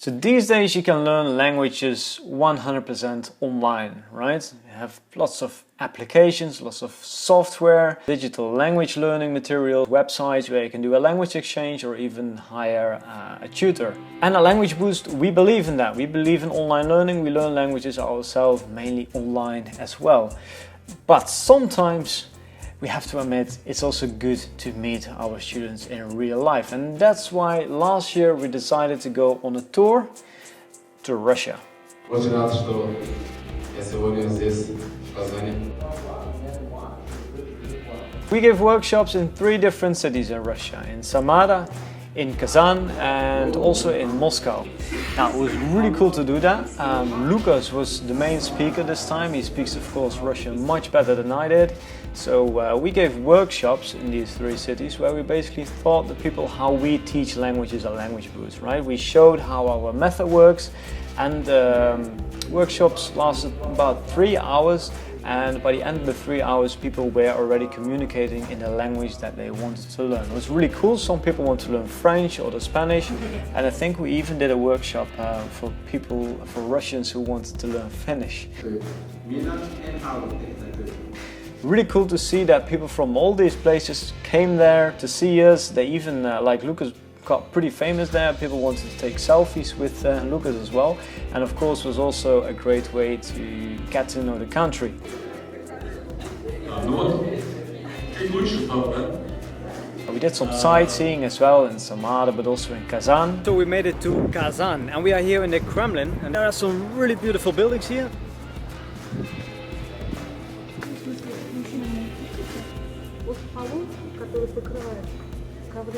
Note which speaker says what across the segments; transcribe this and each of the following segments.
Speaker 1: So these days you can learn languages 100% online, right? You have lots of applications, lots of software, digital language learning materials, websites where you can do a language exchange or even hire a tutor. And at LanguageBoost, we believe in that. We believe in online learning. We learn languages ourselves, mainly online as well. But sometimes we have to admit it's also good to meet our students in real life, and that's why last year we decided to go on a tour to Russia.
Speaker 2: Очень рад, что я сегодня здесь, в Казани.
Speaker 1: We gave workshops in 3 different cities in Russia, in Samara, in Kazan and also in Moscow. Now it was really cool to do that. Lucas was the main speaker this time. He speaks of course Russian much better than I did. So we gave workshops in these 3 cities where we basically taught the people how we teach languages at LanguageBoost, right? We showed how our method works, and workshops lasted about 3 hours, and by the end of the 3 hours people were already communicating in the language that they wanted to learn. It was really cool. Some people want to learn French or the Spanish, and I think we even did a workshop for Russians who wanted to learn Finnish. Really cool to see that people from all these places came there to see us. They even, like Lucas, got pretty famous there. People wanted to take selfies with Lucas as well. And of course was also a great way to get to know the country. We did some sightseeing as well in Samara, but also in Kazan. So we made it to Kazan, and we are here in the Kremlin, and there are some really beautiful buildings here.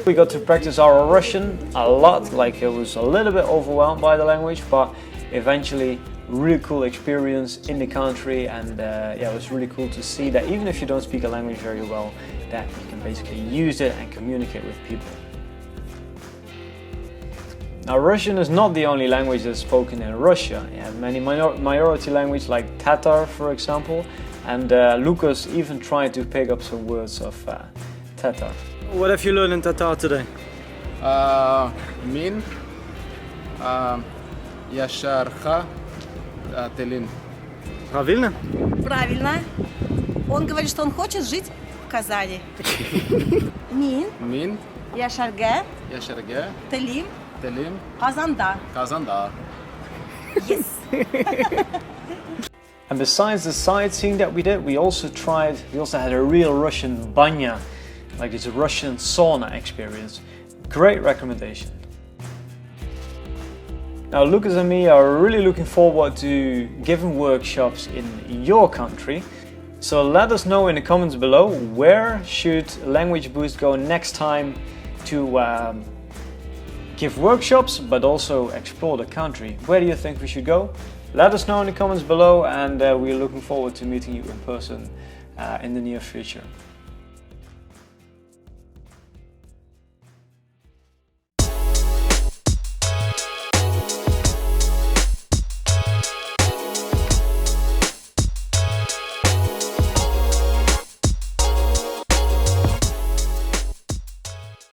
Speaker 1: We got to practice our Russian a lot, like it was a little bit overwhelmed by the language, but eventually really cool experience in the country, and yeah, it was really cool to see that even if you don't speak a language very well, that you can basically use it and communicate with people. Now Russian is not the only language that's spoken in Russia. You have many minority languages like Tatar, for example, and Lucas even tried to pick up some words of Tatar. What have you learned in Tatar today?
Speaker 2: Min, Яшарха, Телин.
Speaker 1: Правильно?
Speaker 3: Правильно. Он говорит, что он хочет жить в Казани.
Speaker 2: Min,
Speaker 3: Яшарге,
Speaker 2: Телим,
Speaker 3: Казанда.
Speaker 2: Kazanda.
Speaker 3: Yes.
Speaker 1: And besides the sightseeing that we did, we also had a real Russian banya, like this Russian sauna experience. Great recommendation. Now Lucas and me are really looking forward to giving workshops in your country. So let us know in the comments below, where should LanguageBoost go next time to give workshops but also explore the country. Where do you think we should go? Let us know in the comments below, and we're looking forward to meeting you in person in the near future.